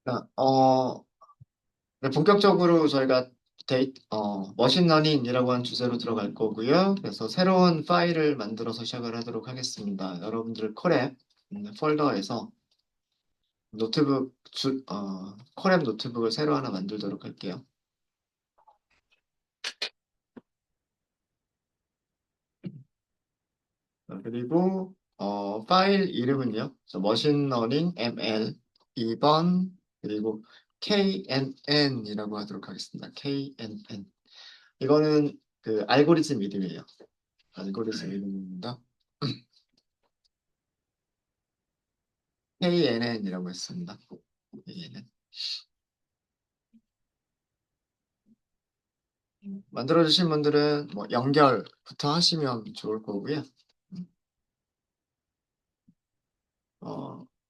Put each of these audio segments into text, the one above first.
자, 네, 본격적으로 저희가 머신러닝이라고 하는 주제로 들어갈 거고요. 그래서 새로운 파일을 만들어서 시작을 하도록 하겠습니다. 여러분들 콜앱 폴더에서 콜앱 노트북을 새로 하나 만들도록 할게요. 그리고 파일 이름은요. 머신러닝 ML 2번 그리고 KNN이라고 하도록 하겠습니다. KNN. 이거는 그 알고리즘 이름이에요. 알고리즘 이름입니다. KNN이라고 했습니다. KNN. 만들어주신 분들은 뭐 연결부터 하시면 좋을 거고요.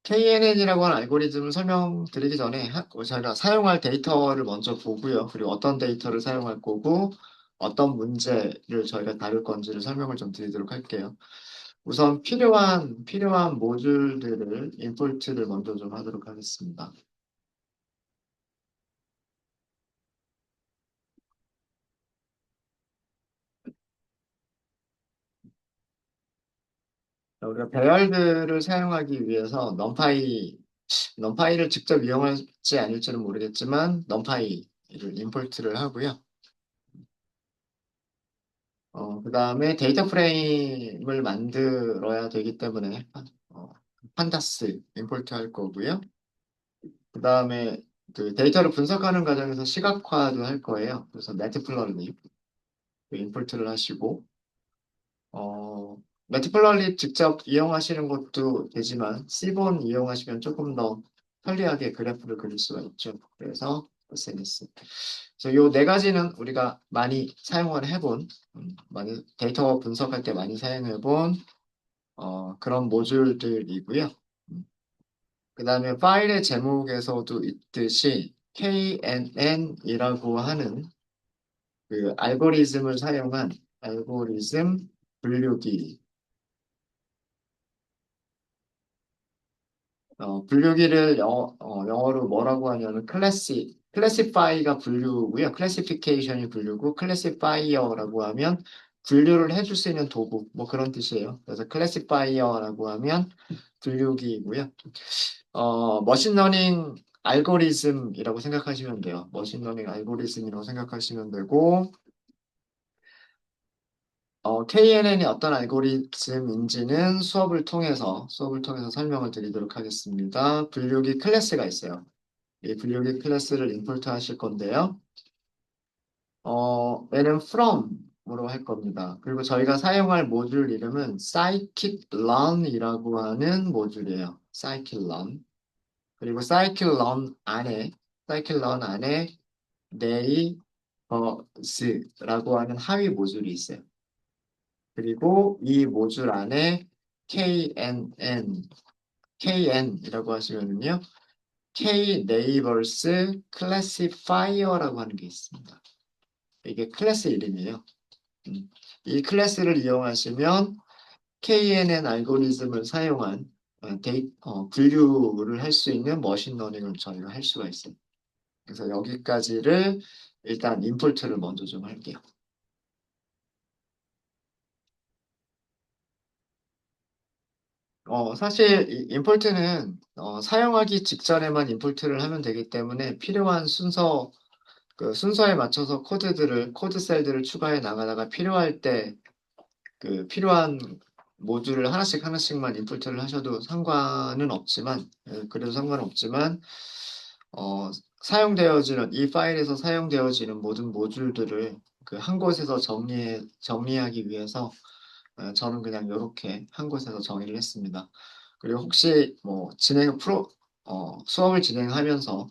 KNN이라고 하는 알고리즘을 설명드리기 전에 저희가 사용할 데이터를 먼저 보고요. 그리고 어떤 데이터를 사용할 거고 어떤 문제를 저희가 다룰 건지를 설명을 좀 드리도록 할게요. 우선 필요한 모듈들을 임포트를 먼저 좀 하도록 하겠습니다. 우리가 배열들을 사용하기 위해서 넘파이를 직접 이용할지 아닐지는 모르겠지만 넘파이를 임포트를 하고요. 그 다음에 데이터 프레임을 만들어야 되기 때문에 판다스 임포트 할 거고요. 그 다음에 그 데이터를 분석하는 과정에서 시각화도 할 거예요. 그래서 매트플러리 임포트를 하시고 매트플러리 직접 이용하시는 것도 되지만 시본 이용하시면 조금 더 편리하게 그래프를 그릴 수가 있죠. 그래서 SNS. 그래서 요 네 가지는 우리가 많이 사용을 해본, 많이 데이터 분석할 때 많이 사용해본 그런 모듈들이고요. 그 다음에 파일의 제목에서도 있듯이 KNN이라고 하는 그 알고리즘을 사용한 알고리즘 분류기 분류기를 영어로 뭐라고 하냐면 클래시파이가 분류고요. 클래시피케이션이 분류고 클래시파이어라고 하면 분류를 해줄 수 있는 도구 뭐 그런 뜻이에요. 그래서 클래시파이어라고 하면 분류기이고요. 머신러닝 알고리즘이라고 생각하시면 돼요. 머신러닝 알고리즘이라고 생각하시면 되고 KNN이 어떤 알고리즘인지는 수업을 통해서 설명을 드리도록 하겠습니다. 분류기 클래스가 있어요. 이 분류기 클래스를 임포트 하실 건데요. 얘는 from으로 할 겁니다. 그리고 저희가 사용할 모듈 이름은 scikit-learn이라고 하는 모듈이에요. scikit-learn. 그리고 scikit-learn 안에 neighbors라고 하는 하위 모듈이 있어요. 그리고 이 모듈 안에 kn이라고 하시면요. K-neighbors classifier라고 하는 게 있습니다. 이게 클래스 이름이에요. 이 클래스를 이용하시면 KNN 알고리즘을 사용한 분류를 할 수 있는 머신러닝을 저희가 할 수가 있어요. 그래서 여기까지를 일단 임포트를 먼저 좀 할게요. 사실 이 임포트는 사용하기 직전에만 임포트를 하면 되기 때문에 필요한 그 순서에 맞춰서 코드 셀들을 추가해 나가다가 필요할 때 그 필요한 모듈을 하나씩만 임포트를 하셔도 상관은 없지만, 그래도 상관은 없지만, 어, 이 파일에서 사용되어지는 모든 모듈들을 그 한 곳에서 정리하기 위해서 저는 그냥 이렇게 한 곳에서 정의를 했습니다. 그리고 혹시 뭐 수업을 진행하면서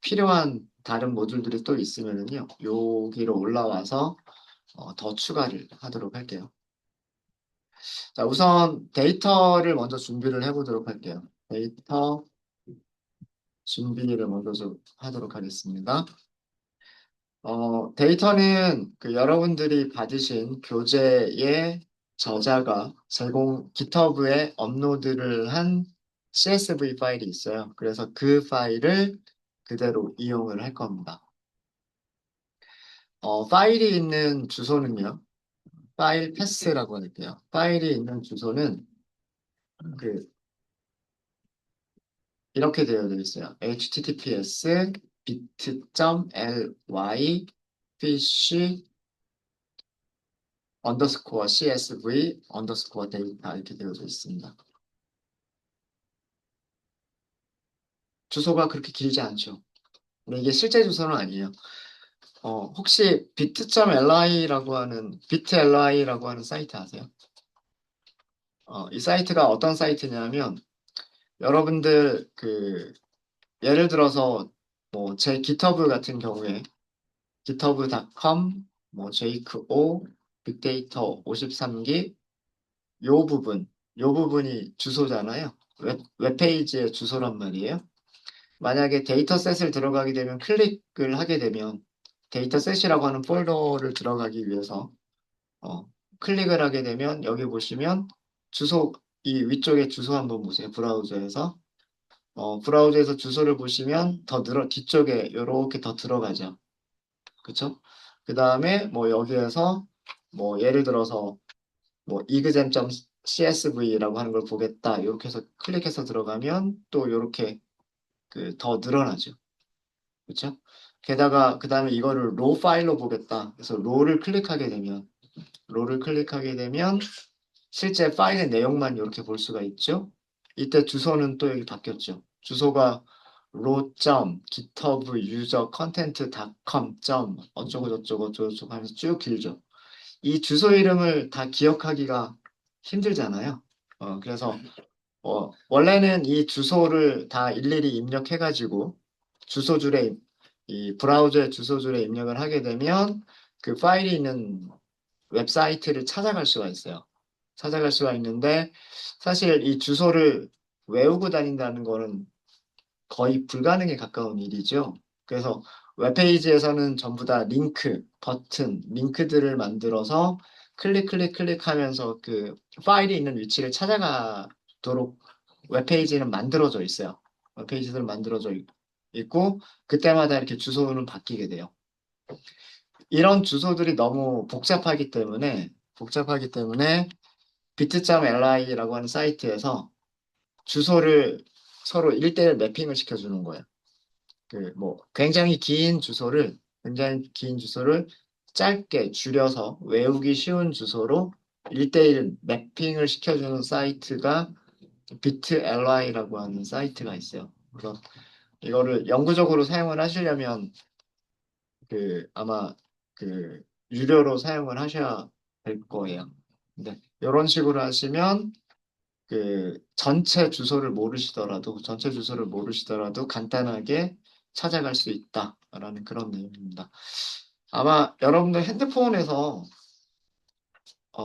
필요한 다른 모듈들이 또 있으면은요, 여기로 올라와서 더 추가를 하도록 할게요. 자, 우선 데이터를 먼저 준비를 해보도록 할게요. 데이터 준비를 먼저 좀 하도록 하겠습니다. 데이터는 그 여러분들이 받으신 교재의 저자가 GitHub에 업로드를 한 CSV 파일이 있어요. 그래서 그 파일을 그대로 이용을 할 겁니다. 파일이 있는 주소는요. 파일 패스라고 할게요. 파일이 있는 주소는 그 이렇게 되어 있어요. https bit.ly fish 언더스코어 csv 언더스코어 데이터 이렇게 되어져 있습니다. 주소가 그렇게 길지 않죠. 근데 이게 실제 주소는 아니에요. 혹시 bit.ly라고 하는 사이트 아세요? 이 사이트가 어떤 사이트냐면 여러분들 예를 들어서 뭐 제 GitHub 같은 경우에 github.com 뭐 jko 빅데이터 53기 요 부분이 주소잖아요. 웹페이지의 주소란 말이에요. 만약에 데이터셋을 들어가게 되면 클릭을 하게 되면 데이터셋이라고 하는 폴더를 들어가기 위해서 어, 클릭을 하게 되면 여기 보시면 주소 이 위쪽에 주소 한번 보세요. 브라우저에서 주소를 보시면 더 뒤쪽에 이렇게 더 들어가죠. 그쵸? 그 다음에 뭐 여기에서 뭐 예를 들어서 뭐 exam.csv라고 하는 걸 보겠다. 이렇게 해서 클릭해서 들어가면 또 이렇게 더 늘어나죠. 그쵸? 게다가 그 다음에 이거를 로 파일로 보겠다. 그래서 로를 클릭하게 되면 실제 파일의 내용만 이렇게 볼 수가 있죠. 이때 주소는 또 여기 바뀌었죠. 주소가 raw.github.user.content.com 어쩌고 저쩌고 저쩌고 하면서 쭉 길죠. 이 주소 이름을 다 기억하기가 힘들잖아요. 그래서 원래는 이 주소를 다 일일이 입력해가지고 주소줄에 이 브라우저의 주소줄에 입력을 하게 되면 그 파일이 있는 웹사이트를 찾아갈 수가 있어요. 찾아갈 수가 있는데 사실 이 주소를 외우고 다닌다는 거는 거의 불가능에 가까운 일이죠. 그래서 웹페이지에서는 전부 다 링크들을 만들어서 클릭하면서 그 파일이 있는 위치를 찾아가도록 웹페이지는 만들어져 있어요. 웹페이지는 있고 그때마다 이렇게 주소는 바뀌게 돼요. 이런 주소들이 너무 복잡하기 때문에 bit.ly라고 하는 사이트에서 주소를 서로 1대1 매핑을 시켜주는 거예요. 뭐 굉장히 긴 주소를 짧게 줄여서 외우기 쉬운 주소로 1대1 매핑을 시켜주는 사이트가 bitly라고 하는 사이트가 있어요. 그래서 이거를 영구적으로 사용을 하시려면 아마 유료로 사용을 하셔야 될 거예요. 근데 이런 식으로 하시면 전체 주소를 모르시더라도 간단하게 찾아갈 수 있다라는 그런 내용입니다. 아마 여러분들 핸드폰에서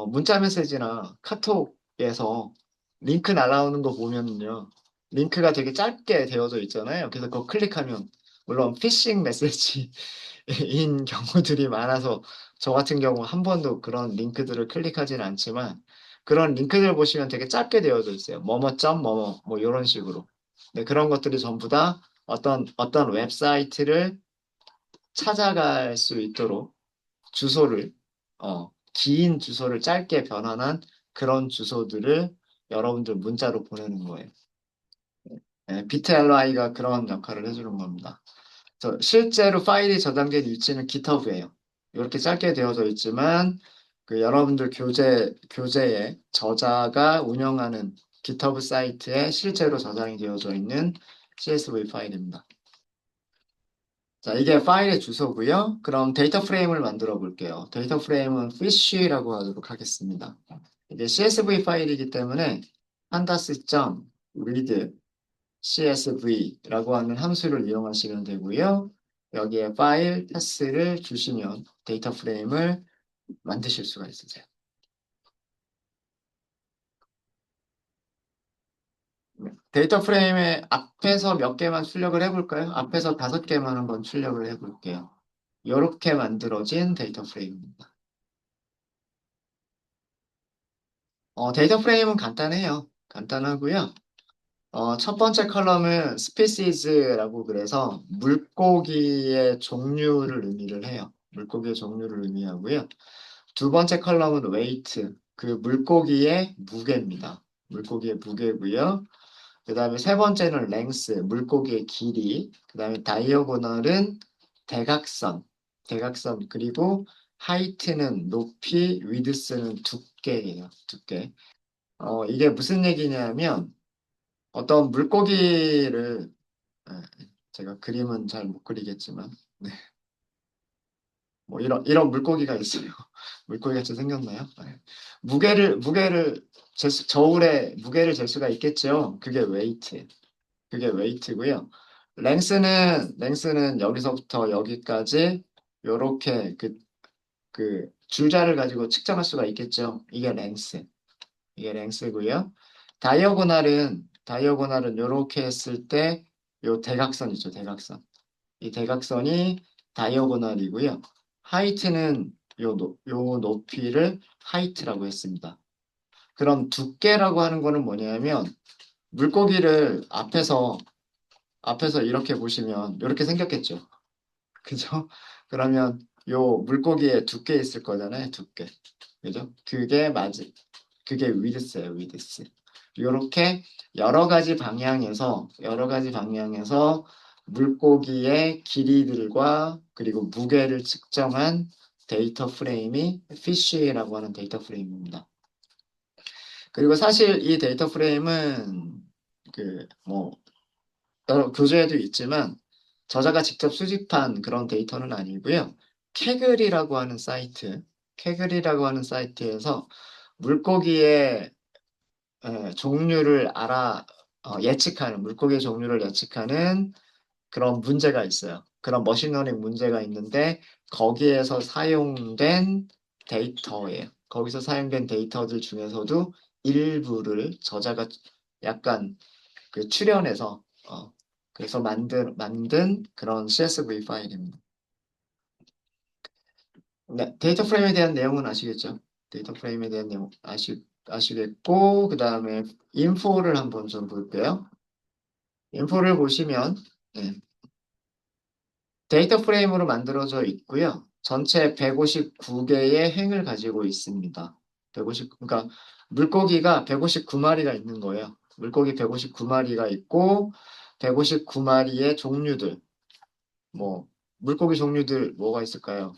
문자 메시지나 카톡에서 링크 날라오는 거 보면은요, 링크가 되게 짧게 되어져 있잖아요. 그래서 그거 클릭하면, 물론 피싱 메시지인 경우들이 많아서 저 같은 경우 한 번도 그런 링크들을 클릭하지는 않지만 그런 링크들 보시면 되게 짧게 되어져 있어요. 뭐뭐.뭐뭐 뭐 이런 식으로. 네, 그런 것들이 전부 다 어떤 웹사이트를 찾아갈 수 있도록 주소를 긴 주소를 짧게 변환한 그런 주소들을 여러분들 문자로 보내는 거예요. 네, 비트LI가 그런 역할을 해주는 겁니다. 실제로 파일이 저장된 위치는 GitHub이에요. 이렇게 짧게 되어져 있지만 여러분들 교재에 저자가 운영하는 GitHub 사이트에 실제로 저장이 되어져 있는 CSV 파일입니다. 자, 이게 파일의 주소고요. 그럼 데이터 프레임을 만들어 볼게요. 데이터 프레임은 fish라고 하도록 하겠습니다. 이게 CSV 파일이기 때문에 pandas.read CSV라고 하는 함수를 이용하시면 되고요. 여기에 파일 패스를 주시면 데이터 프레임을 만드실 수가 있으세요. 데이터 프레임의 앞에서 몇 개만 출력을 해볼까요? 앞에서 5개만 한번 출력을 해볼게요. 이렇게 만들어진 데이터 프레임입니다. 데이터 프레임은 간단해요. 간단하고요. 첫 번째 컬럼은 스피시즈라고 그래서 물고기의 종류를 의미를 해요. 물고기의 종류를 의미하고요. 두 번째 컬럼은 웨이트, 그 물고기의 무게입니다. 물고기의 무게고요. 그 다음에 세 번째는 랭스, 물고기의 길이. 그 다음에 다이어고널은 대각선, 대각선. 그리고 하이트는 높이, 위드스는 두께예요. 두께. 이게 무슨 얘기냐면 어떤 물고기를 제가 그림은 잘 못 그리겠지만 네. 뭐 이런 물고기가 있어요. 물고기 같이 생겼나요? 네. 무게를 저울에 무게를 잴 수가 있겠죠. 그게 웨이트고요. 랭스는 여기서부터 여기까지 요렇게 그 줄자를 가지고 측정할 수가 있겠죠. 이게 랭스고요. 다이어고날은 요렇게 했을 때 요 대각선 있죠. 대각선. 이 대각선이 다이어고널이고요. 하이트는 요 높이를 하이트라고 했습니다. 그럼 두께라고 하는 거는 뭐냐면 물고기를 앞에서 이렇게 보시면 이렇게 생겼겠죠. 그죠? 그러면 요 물고기에 두께 있을 거잖아요. 두께. 그죠? 그게 위드스예요. 위드스. 이렇게 여러 가지 방향에서 물고기의 길이들과 그리고 무게를 측정한 데이터 프레임이 피쉬라고 하는 데이터 프레임입니다. 그리고 사실 이 데이터 프레임은 뭐 여러 교재에도 있지만 저자가 직접 수집한 그런 데이터는 아니고요. 캐글이라고 하는 사이트, 캐글이라고 하는 사이트에서 물고기의 종류를 물고기의 종류를 예측하는 그런 문제가 있어요. 그런 머신러닝 문제가 있는데 거기에서 사용된 데이터예요. 거기서 사용된 데이터들 중에서도 일부를 저자가 약간 추려내서 그래서 만든 그런 CSV 파일입니다. 네, 데이터 프레임에 대한 내용은 아시겠죠? 데이터 프레임에 대한 내용 아시겠고, 그 다음에 인포를 한번 좀 볼게요. 인포를 보시면, 네, 데이터 프레임으로 만들어져 있고요. 전체 159개의 행을 가지고 있습니다. 그러니까 물고기가 159마리가 있는 거예요. 물고기 159마리가 있고, 159마리의 종류들, 뭐, 물고기 종류들 뭐가 있을까요?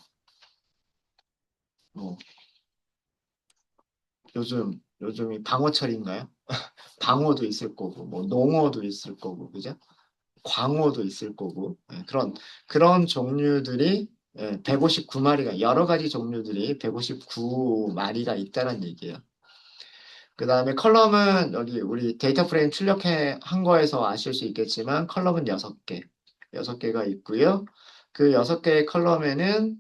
뭐, 요즘이 방어철인가요? 방어도 있을 거고, 뭐, 농어도 있을 거고, 그죠? 광어도 있을 거고, 그런 종류들이 159마리가, 여러 가지 종류들이 159마리가 있다는 얘기예요. 그 다음에 컬럼은 여기 우리 데이터 프레임 출력한 거에서 아실 수 있겠지만 컬럼은 6개, 6개가 있고요. 그 6개의 컬럼에는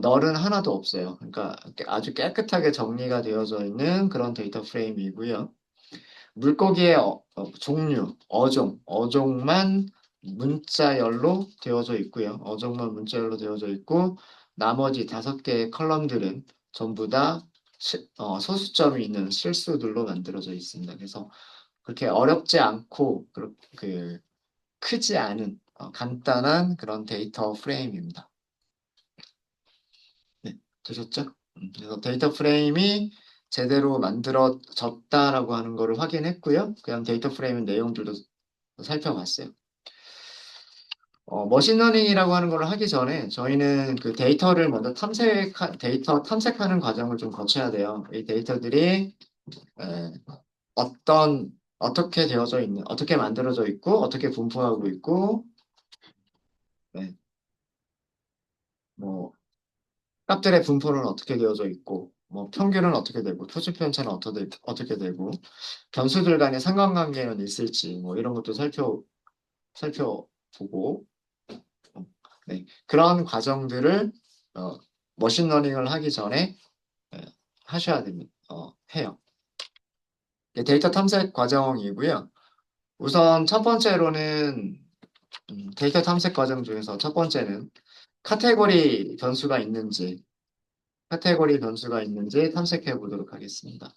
널은 하나도 없어요. 그러니까 아주 깨끗하게 정리가 되어져 있는 그런 데이터 프레임이고요. 물고기의 어종만 문자열로 되어져 있고요. 어종만 문자열로 되어져 있고, 나머지 5개의 컬럼들은 전부 다 소수점이 있는 실수들로 만들어져 있습니다. 그래서 그렇게 어렵지 않고, 크지 않은 간단한 그런 데이터 프레임입니다. 네, 되셨죠? 그래서 데이터 프레임이 제대로 만들어졌다라고 하는 거를 확인했고요. 그냥 데이터 프레임 내용들도 살펴봤어요. 머신러닝이라고 하는 걸 하기 전에 저희는 그 데이터를 먼저 데이터 탐색하는 과정을 좀 거쳐야 돼요. 이 데이터들이 에, 어떻게 만들어져 있고, 어떻게 분포하고 있고, 네, 뭐 값들의 분포는 어떻게 되어져 있고, 뭐 평균은 어떻게 되고, 토지 편차는 어떻게 되고, 변수들 간의 상관관계는 있을지, 뭐 이런 것도 살펴보고, 네, 그런 과정들을 어, 머신러닝을 하기 전에 예, 하셔야 됩니다. 해요. 네, 데이터 탐색 과정이고요. 우선 첫 번째로는 데이터 탐색 과정 중에서 첫 번째는 카테고리 변수가 있는지 탐색해 보도록 하겠습니다.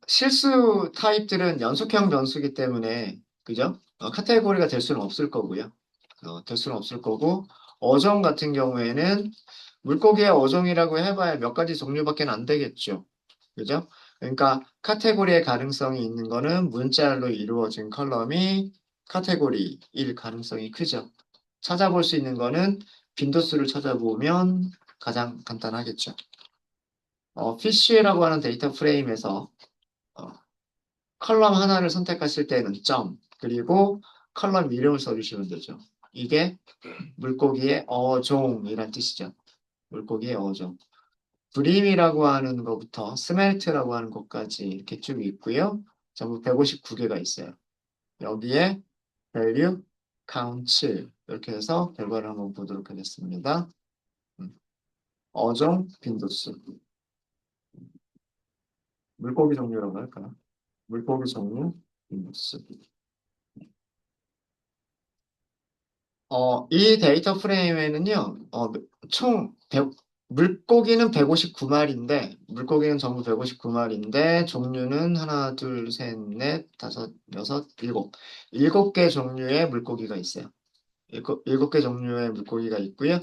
실수 타입들은 연속형 변수기 때문에, 그죠? 카테고리가 될 수는 없을 거고요. 될 수는 없을 거고, 어종 같은 경우에는 물고기의 어종이라고 해봐야 몇 가지 종류밖에 안 되겠죠. 그죠? 그러니까 카테고리의 가능성이 있는 거는 문자열로 이루어진 컬럼이 카테고리일 가능성이 크죠. 찾아볼 수 있는 거는 빈도수를 찾아보면 가장 간단하겠죠. 피쉬라고 하는 데이터 프레임에서 어, 컬럼 하나를 선택하실 때는 점, 그리고 컬럼 이름을 써주시면 되죠. 이게 물고기의 어종이란 뜻이죠. 물고기의 어종. 브림이라고 하는 것부터 스멜트라고 하는 것까지 이렇게 쭉 있고요. 전부 159개가 있어요. 여기에 value, count 이렇게 해서 결과를 한번 보도록 하겠습니다. 어종, 빈도수. 물고기 종류라고 할까요? 물고기 종류, 빈도수. 이 데이터 프레임에는요, 총 100, 물고기는 159마리인데, 물고기는 전부 159마리인데, 종류는 하나, 둘, 셋, 넷, 다섯, 여섯, 일곱. 일곱 개 종류의 물고기가 있어요. 일곱 개 종류의 물고기가 있고요.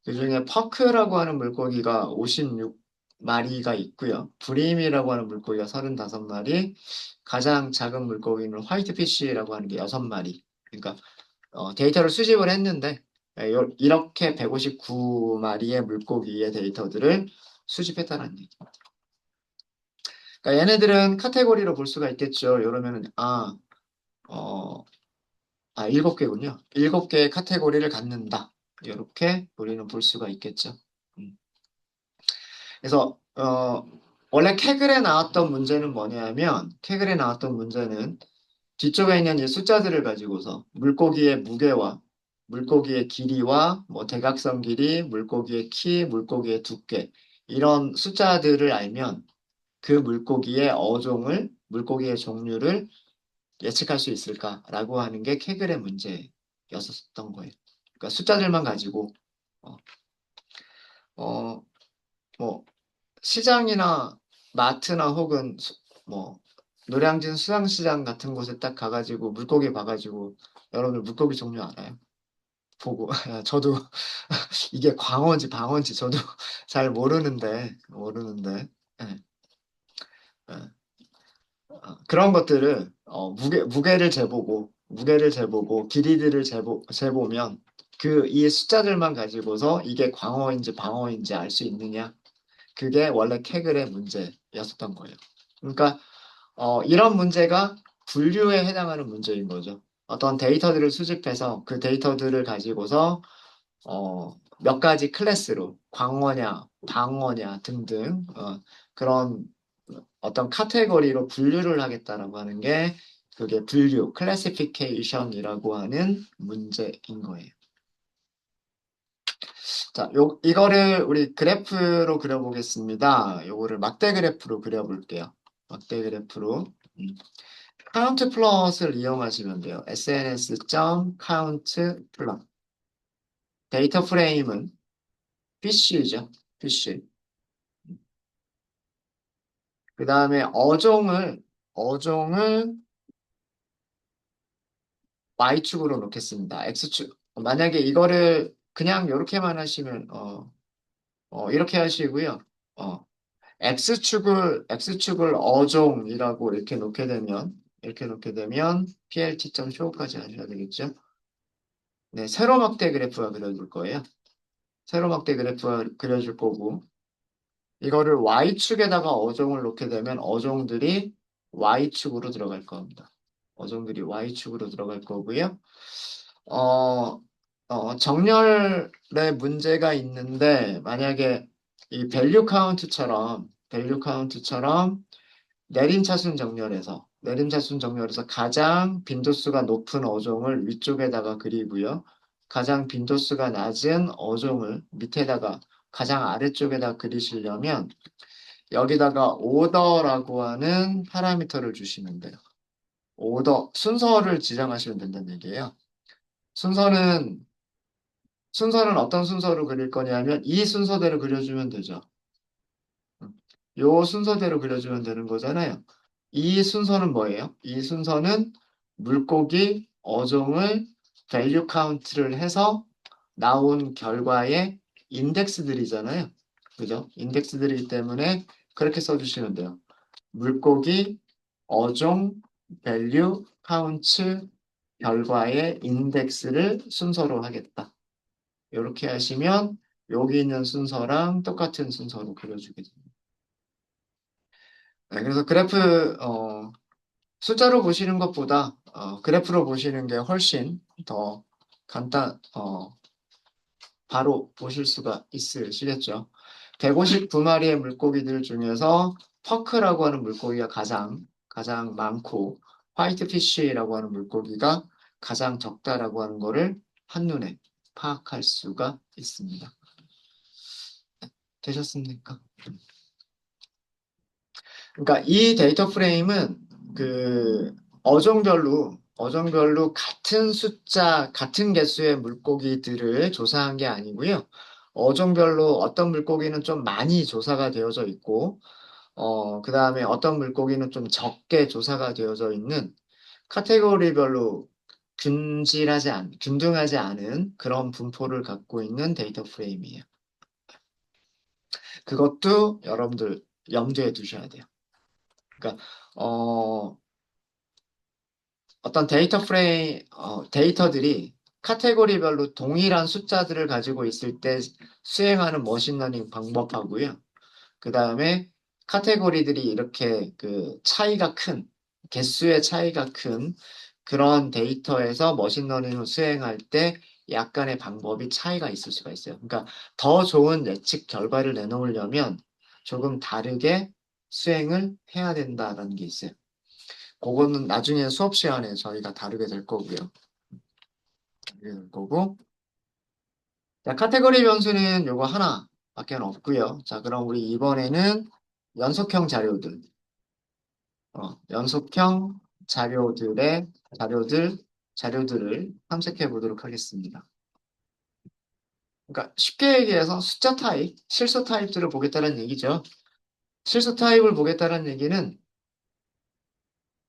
그 중에 퍼크라고 하는 물고기가 56마리가 있고요. 브림이라고 하는 물고기가 35마리, 가장 작은 물고기는 화이트피쉬라고 하는 게 6마리. 그러니까 데이터를 수집을 했는데 이렇게 159마리의 물고기의 데이터들을 수집했다는 얘기. 그러니까 얘네들은 카테고리로 볼 수가 있겠죠. 이러면은 어, 7개군요. 7개의 카테고리를 갖는다. 이렇게 우리는 볼 수가 있겠죠. 음. 그래서 원래 케글에 나왔던 문제는 뭐냐면 케글에 나왔던 문제는 뒤쪽에 있는 이 숫자들을 가지고서 물고기의 무게와 물고기의 길이와 뭐 대각선 길이, 물고기의 키, 물고기의 두께 이런 숫자들을 알면 그 물고기의 어종을 물고기의 종류를 예측할 수 있을까라고 하는 게 케글의 문제였었던 거예요. 그러니까 숫자들만 가지고 어, 어, 뭐 시장이나 마트나 혹은 뭐 노량진 수산시장 같은 곳에 딱 가가지고 물고기 봐가지고 여러분들 물고기 종류 알아요? 보고 저도 이게 광어인지 방어인지 저도 잘 모르는데 예, 예. 그런 것들을 무게를 재보고 길이들을 재보면 그 이 숫자들만 가지고서 이게 광어인지 방어인지 알 수 있느냐 그게 원래 케글의 문제였었던 거예요. 그러니까 이런 문제가 분류에 해당하는 문제인 거죠. 어떤 데이터들을 수집해서 그 데이터들을 가지고서 몇 가지 클래스로 광어냐, 방어냐 등등 그런 어떤 카테고리로 분류를 하겠다라고 하는 게 그게 분류, 클래시피케이션이라고 하는 문제인 거예요. 자, 이거를 우리 그래프로 그려보겠습니다. 요거를 막대 그래프로 그려볼게요. 막대 그래프로. 음. 카운트 플롯을 이용하시면 돼요. sns.count 플롯. 데이터 프레임은 fish죠. fish. 그 다음에 어종을 y축으로 놓겠습니다. x축. 만약에 이거를 그냥 이렇게만 하시면, 이렇게 하시고요. 어, X축을 어종이라고 이렇게 놓게 되면 plt.show까지 하셔야 되겠죠. 네, 세로 막대 그래프가 그려줄 거예요. 세로 막대 그래프가 그려줄 거고, 이거를 Y축에다가 어종을 놓게 되면 어종들이 Y축으로 들어갈 겁니다. 어종들이 Y축으로 들어갈 거고요. 어, 정렬에 문제가 있는데, 만약에 이 밸류 카운트처럼 내림차순 정렬에서 가장 빈도수가 높은 어종을 위쪽에다가 그리고요. 가장 빈도수가 낮은 어종을 밑에다가 가장 아래쪽에다 그리시려면 여기다가 오더라고 하는 파라미터를 주시면 돼요. 순서를 지정하시면 된다는 얘기예요. 순서는, 순서는 어떤 순서로 그릴 거냐면 이 순서대로 그려주면 되죠. 요 순서대로 그려주면 되는 거잖아요. 이 순서는 뭐예요? 이 순서는 물고기 어종을 밸류 카운트를 해서 나온 결과의 인덱스들이잖아요. 그죠? 인덱스들이기 때문에 그렇게 써주시면 돼요. 물고기 어종 밸류 카운트 결과의 인덱스를 순서로 하겠다. 이렇게 하시면 여기 있는 순서랑 똑같은 순서로 그려주게 됩니다. 네, 그래서 그래프 숫자로 보시는 것보다 그래프로 보시는 게 훨씬 더 바로 보실 수가 있으시겠죠. 159마리의 물고기들 중에서 퍼크라고 하는 물고기가 가장 많고 화이트피쉬라고 하는 물고기가 가장 적다라고 하는 거를 한눈에 파악할 수가 있습니다. 되셨습니까? 그러니까 이 데이터 프레임은 그 어종별로 같은 숫자, 같은 개수의 물고기들을 조사한 게 아니고요. 어종별로 어떤 물고기는 좀 많이 조사가 되어져 있고, 그 다음에 어떤 물고기는 좀 적게 조사가 되어져 있는 카테고리별로 균등하지 않은 그런 분포를 갖고 있는 데이터 프레임이에요. 그것도 여러분들 염두에 두셔야 돼요. 그러니까, 어, 어떤 데이터들이 카테고리별로 동일한 숫자들을 가지고 있을 때 수행하는 머신러닝 방법하고요. 그 다음에 카테고리들이 이렇게 개수의 차이가 큰 그런 데이터에서 머신러닝을 수행할 때 약간의 방법이 차이가 있을 수가 있어요. 그러니까 더 좋은 예측 결과를 내놓으려면 조금 다르게 수행을 해야 된다는 게 있어요. 그거는 나중에 수업 시간에 저희가 다루게 될 거고요. 다루게 될 거고. 자, 카테고리 변수는 요거 하나밖에 없고요. 자, 그럼 우리 이번에는 연속형 연속형 자료들을 탐색해 보도록 하겠습니다. 그러니까 쉽게 얘기해서 숫자 타입, 실수 타입들을 보겠다는 얘기죠. 실수 타입을 보겠다는 얘기는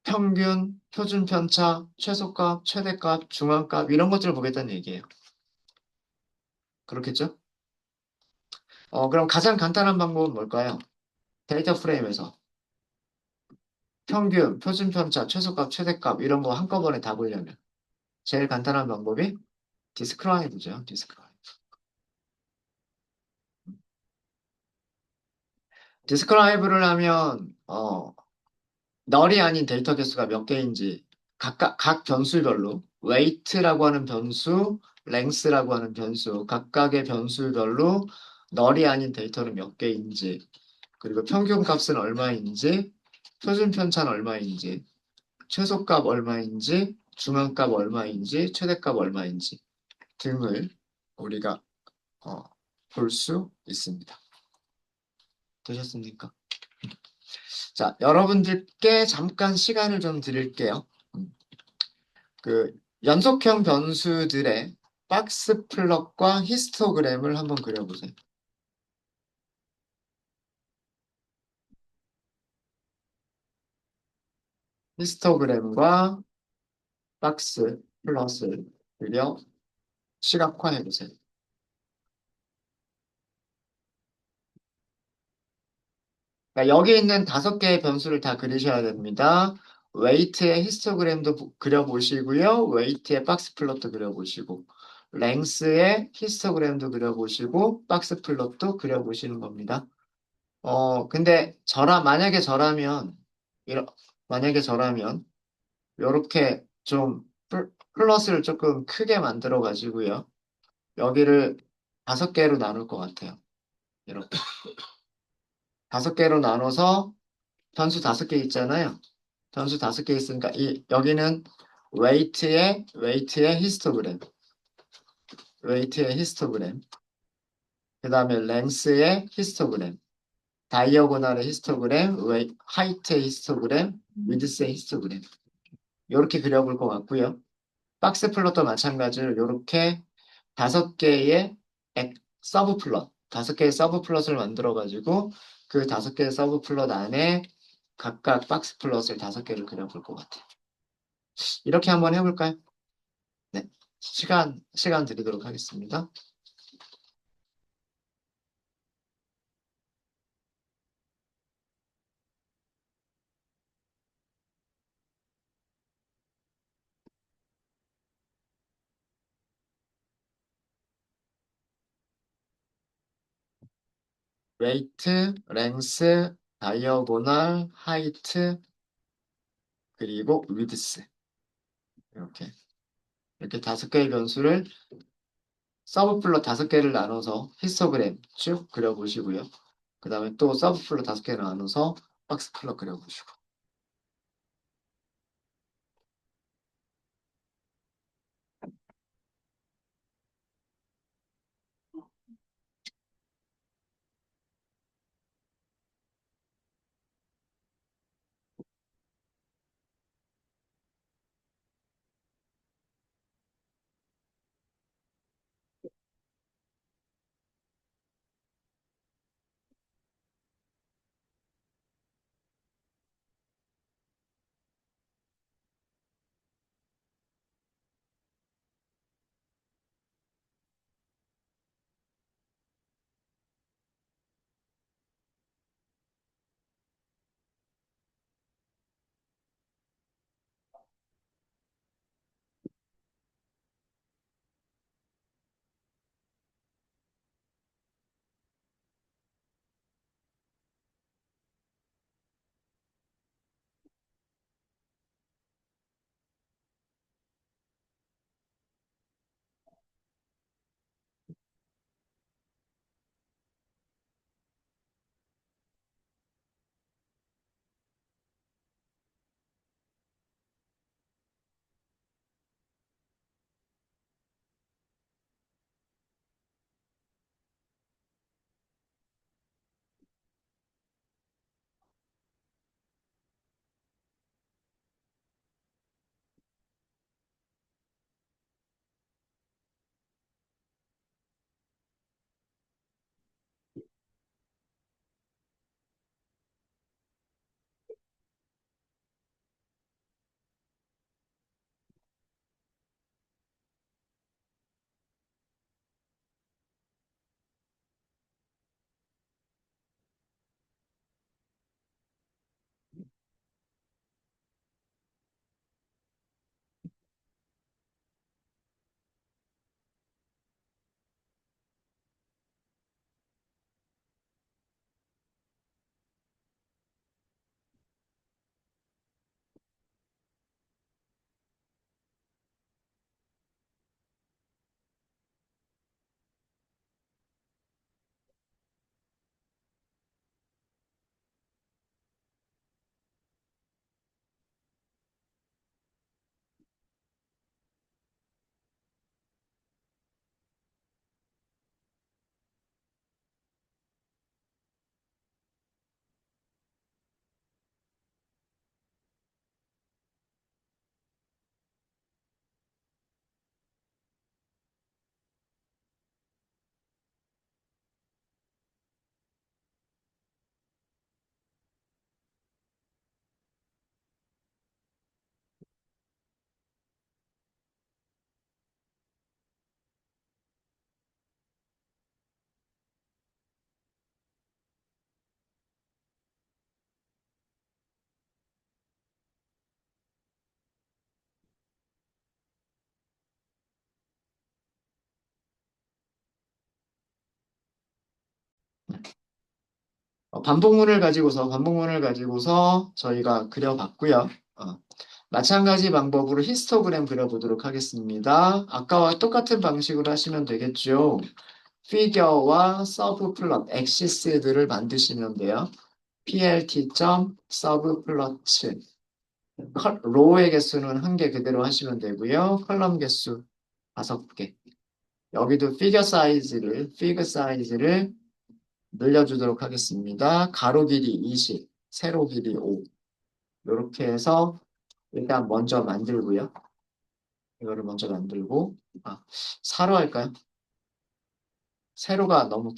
평균, 표준 편차, 최소값, 최대값, 중앙값 이런 것들을 보겠다는 얘기예요. 그렇겠죠? 그럼 가장 간단한 방법은 뭘까요? 데이터 프레임에서 평균, 표준 편차, 최소값, 최대값 이런 거 한꺼번에 다 보려면 제일 간단한 방법이 디스크라이브죠. 디스크라이브. 디스크라이브를 하면 널이 아닌 데이터 개수가 몇 개인지 각 변수별로 weight라고 하는 변수, length라고 하는 변수 각각의 변수별로 널이 아닌 데이터는 몇 개인지 그리고 평균 값은 얼마인지 표준 편차는 얼마인지 최소값 얼마인지 중앙값 얼마인지 최대값 얼마인지 등을 우리가 볼 수 있습니다. 되셨습니까? 자, 여러분들께 잠깐 시간을 좀 드릴게요. 그 연속형 변수들의 박스 플롯과 히스토그램을 한번 그려보세요. 히스토그램과 박스 플롯을 그려 시각화해 보세요. 그러니까 여기 있는 5개의 변수를 다 그리셔야 됩니다. 웨이트의 히스토그램도 그려보시고요. 웨이트의 박스 플롯도 그려보시고 랭스의 히스토그램도 그려보시고 박스 플롯도 그려보시는 겁니다. 근데 만약에 이러, 만약에 저라면 이렇게 좀 플러스를 조금 크게 만들어 가지고요. 여기를 5개로 나눌 것 같아요. 이렇게 5개로 나눠서 변수 5개 있잖아요. 변수 5개 있으니까 여기는 웨이트의 히스토그램, 그 다음에 랭스의 히스토그램, 다이어고널의 히스토그램, 하이트의 히스토그램, 위드스의 히스토그램. 이렇게 그려볼 것 같고요. 박스 플롯도 마찬가지로 이렇게 5개의 서브 플롯, 다섯 개의 서브 플롯을 만들어가지고 그 다섯 개의 서브 플롯 안에 각각 박스 플롯을 다섯 개를 그려볼 것 같아요. 이렇게 한번 해볼까요? 네. 시간 드리도록 하겠습니다. 웨이트, 랭스, 다이어고널, 하이트, 그리고 위드스. 이렇게. 이렇게 다섯 개의 변수를 서브플롯 다섯 개를 나눠서 히스토그램 쭉 그려보시고요. 그 다음에 또 서브플롯 다섯 개를 나눠서 박스 플롯 그려보시고. 반복문을 가지고서 저희가 그려봤고요. 어, 마찬가지 방법으로 히스토그램 그려보도록 하겠습니다. 아까와 똑같은 방식으로 하시면 되겠죠. 피겨와 서브 플롯, 엑시스들을 만드시면 돼요. plt.서브 플러츠 로우의 개수는 한 개 그대로 하시면 되고요. 컬럼 개수 다섯 개. 여기도 피겨 사이즈를 늘려주도록 하겠습니다. 가로 길이 20, 세로 길이 5. 이렇게 해서 일단 먼저 만들고요. 이거를 먼저 만들고, 아, 사로 할까요? 세로가 너무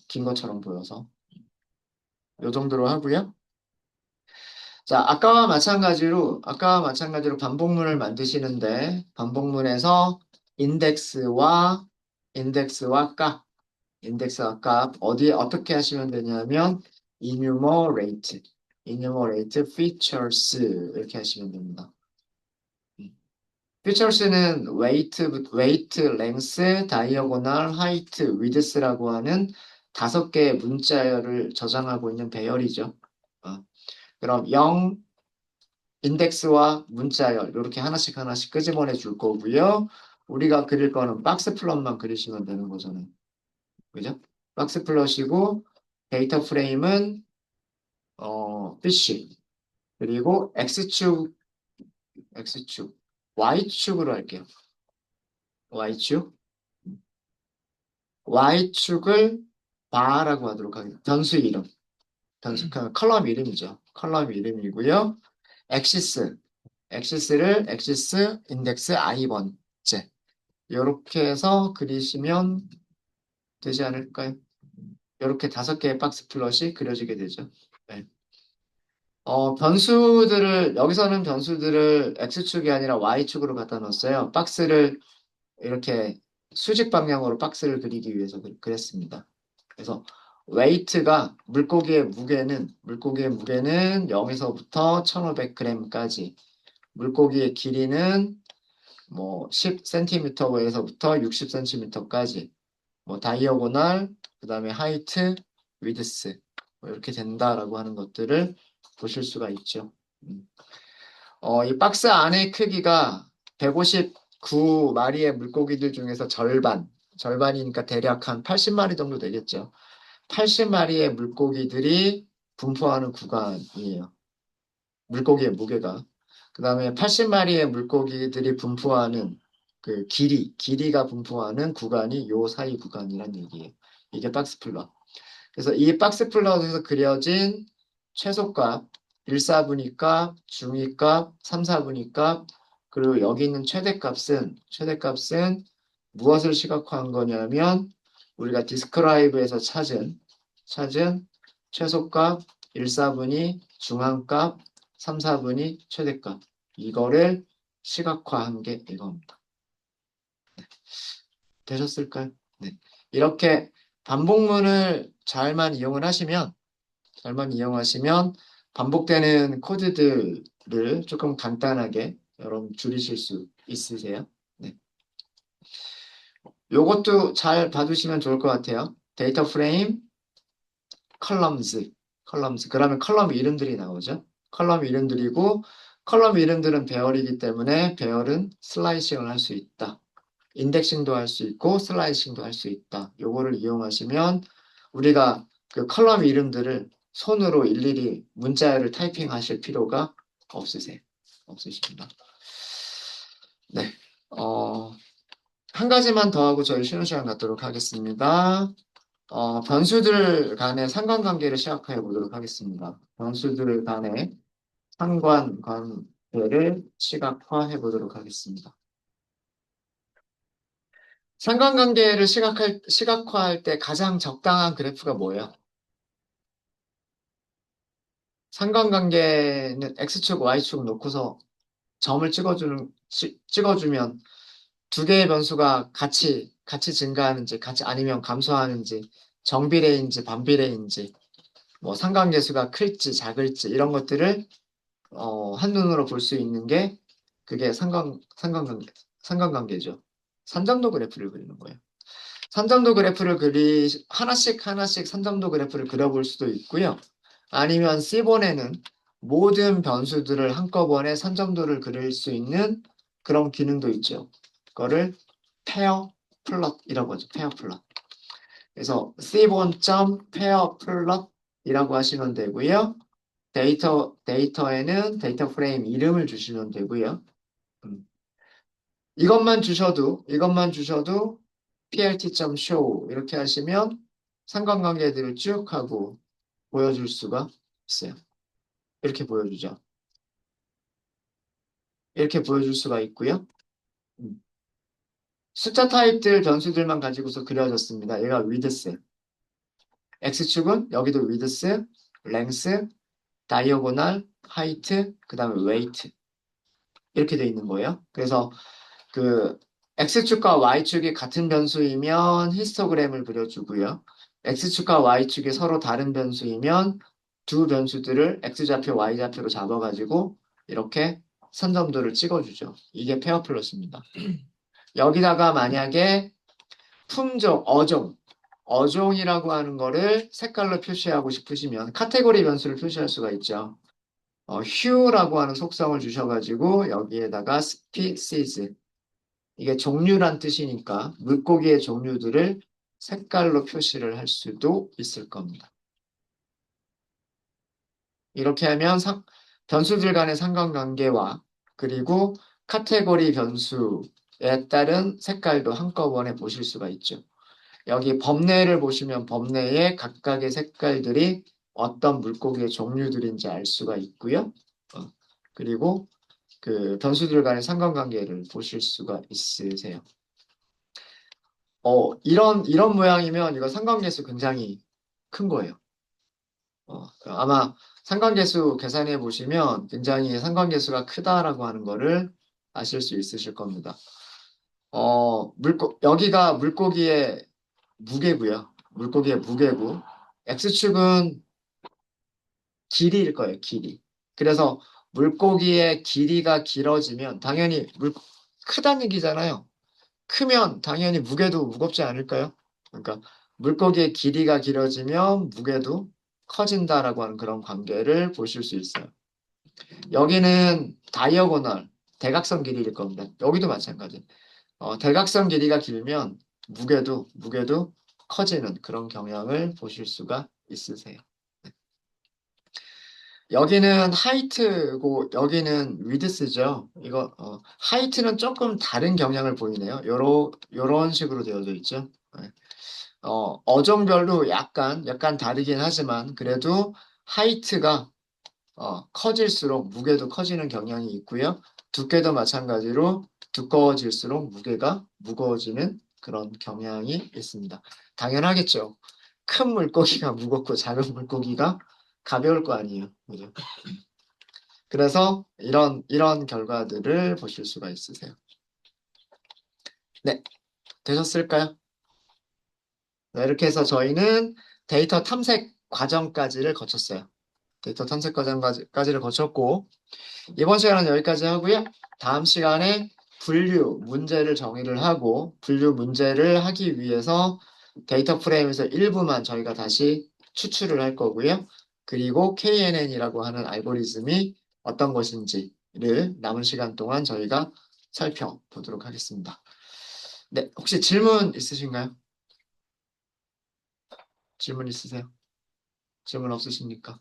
긴 것처럼 보여서. 요 정도로 하고요. 자, 아까와 마찬가지로 반복문을 만드시는데, 반복문에서 인덱스와, 인덱스와 값, 인덱스와 값, 어디에 어떻게 하시면 되냐면, enumerate, enumerate features, 이렇게 하시면 됩니다. features는 weight, length, diagonal, height, width라고 하는 5개의 문자열을 저장하고 있는 배열이죠. 어, 그럼 0, 인덱스와 문자열 이렇게 하나씩 하나씩 끄집어내 줄 거고요. 우리가 그릴 거는 박스 플롯만 그리시면 되는 거잖아요. 그죠? 박스 플롯이고 데이터 프레임은 fish 그리고 x축, y축으로 할게요. y축, y축을 바라고 하도록 하겠습니다. 변수 이름, 컬럼 이름이죠. 컬럼 이름이고요. 엑시스, 엑시스를 엑시스 인덱스 i번째 이렇게 해서 그리시면 되지 않을까요? 이렇게 5개의 박스 플롯이 그려지게 되죠. 네. 여기서는 변수들을 X축이 아니라 Y축으로 갖다 놓았어요. 이렇게 수직 방향으로 박스를 그리기 위해서 그랬습니다. 그래서 웨이트가 물고기의 무게는 0에서부터 1500g까지, 물고기의 길이는 뭐 10cm에서부터 60cm까지, 뭐 다이어고널, 그다음에 하이트, 위드스 뭐 이렇게 된다라고 하는 것들을 보실 수가 있죠. 음. 이 박스 안의 크기가 159마리의 물고기들 중에서 절반이니까 대략 한 80마리 정도 되겠죠. 80마리의 물고기들이 분포하는 구간이에요. 물고기의 무게가. 그 다음에 80마리의 물고기들이 분포하는 길이가 분포하는 구간이 요 사이 구간이란 얘기예요. 이게 박스 플롯. 그래서 이 박스 플롯에서 그려진 최소값, 1사분위 값, 중위 값, 3사분위 값, 그리고 여기 있는 최대값은 무엇을 시각화한 거냐면 우리가 디스크라이브에서 찾은 최소값, 1사분위, 중앙값, 3사분위, 최대값. 이거를 시각화한 게 이겁니다. 되셨을까요? 네. 이렇게 반복문을 잘만 이용하시면 반복되는 코드들을 조금 간단하게 여러분 줄이실 수 있으세요. 네. 요것도 잘 봐두시면 좋을 것 같아요. 데이터 프레임, 컬럼즈. 그러면 컬럼 이름들이 나오죠. 컬럼 이름들이고, 컬럼 이름들은 배열이기 때문에 배열은 슬라이싱을 할 수 있다. 인덱싱도 할 수 있고 슬라이싱도 할 수 있다. 요거를 이용하시면 우리가 그 컬럼 이름들을 손으로 일일이 문자열을 타이핑하실 필요가 없으십니다. 네. 한 가지만 더 하고 저희 쉬는 시간 갖도록 하겠습니다. 변수들 간의 상관관계를 시작해 보도록 하겠습니다. 변수들 간의 상관관계를 시각화해 보도록 하겠습니다. 상관관계를 시각화할 때 가장 적당한 그래프가 뭐예요? 상관관계는 X축, Y축 놓고서 점을 찍어주면 2개의 변수가 같이 증가하는지, 같이 아니면 감소하는지, 정비례인지, 반비례인지, 뭐 상관계수가 클지, 작을지, 이런 것들을, 한눈으로 볼 수 있는 게 그게 상관관계죠. 산점도 그래프를 그리는 거예요. 하나씩 산점도 그래프를 그려볼 수도 있고요. 아니면 C본에는 모든 변수들을 한꺼번에 산점도를 그릴 수 있는 그런 기능도 있죠. 그거를 페어 플롯이라고 하죠. 페어 플롯. 그래서 C본.페어 플롯이라고 하시면 되고요. 데이터에는 데이터 프레임 이름을 주시면 되고요. 음. 이것만 주셔도 plt.show 이렇게 하시면 상관관계들을 쭉 하고 보여줄 수가 있어요. 이렇게 보여주죠. 이렇게 보여줄 수가 있고요. 음. 숫자 타입들 변수들만 가지고서 그려졌습니다. 얘가 width. x축은 여기도 width, length, diagonal, height, 그 다음에 weight. 이렇게 돼 있는 거예요. 그래서 그 x축과 y축이 같은 변수이면 히스토그램을 그려주고요. x축과 y축이 서로 다른 변수이면 두 변수들을 x좌표, y좌표로 잡아가지고 이렇게 선점도를 찍어주죠. 이게 페어 플러스입니다. 여기다가 만약에 품종, 어종이라고 하는 거를 색깔로 표시하고 싶으시면 카테고리 변수를 표시할 수가 있죠. hue라고 하는 속성을 주셔가지고 여기에다가 species, 이게 종류란 뜻이니까 물고기의 종류들을 색깔로 표시를 할 수도 있을 겁니다. 이렇게 하면 변수들 간의 상관관계와 그리고 카테고리 변수에 따른 색깔도 한꺼번에 보실 수가 있죠. 여기 범례를 보시면 범례에 각각의 색깔들이 어떤 물고기의 종류들인지 알 수가 있고요. 그리고 그 변수들 간의 상관관계를 보실 수가 있으세요. 이런 모양이면 이거 상관계수 굉장히 큰 거예요. 아마 상관계수 계산해 보시면 굉장히 상관계수가 크다라고 하는 거를 아실 수 있으실 겁니다. 여기가 물고기의 무게고요. 물고기의 무게고, X축은 길이일 거예요, 길이. 그래서 물고기의 길이가 길어지면 당연히 크다는 얘기잖아요. 크면 당연히 무게도 무겁지 않을까요? 그러니까 물고기의 길이가 길어지면 무게도 커진다라고 하는 그런 관계를 보실 수 있어요. 여기는 다이어고널, 대각선 길이일 겁니다. 여기도 마찬가지. 대각선 길이가 길면 무게도 커지는 그런 경향을 보실 수가 있으세요. 여기는 하이트고 여기는 위드스죠. 이거 하이트는 조금 다른 경향을 보이네요. 요런 식으로 되어져 있죠. 네. 어종별로 약간 다르긴 하지만 그래도 하이트가 커질수록 무게도 커지는 경향이 있고요. 두께도 마찬가지로 두꺼워질수록 무게가 무거워지는 그런 경향이 있습니다. 당연하겠죠. 큰 물고기가 무겁고 작은 물고기가 가벼울 거 아니에요. 그죠? 그래서 이런 결과들을 보실 수가 있으세요. 네, 되셨을까요? 네, 이렇게 해서 저희는 데이터 탐색 과정까지를 거쳤어요. 데이터 탐색 과정까지를 거쳤고, 이번 시간은 여기까지 하고요. 다음 시간에 분류 문제를 정의를 하고, 분류 문제를 하기 위해서 데이터 프레임에서 일부만 저희가 다시 추출을 할 거고요. 그리고 KNN이라고 하는 알고리즘이 어떤 것인지를 남은 시간 동안 저희가 살펴보도록 하겠습니다. 네, 혹시 질문 있으신가요? 질문 있으세요? 질문 없으십니까?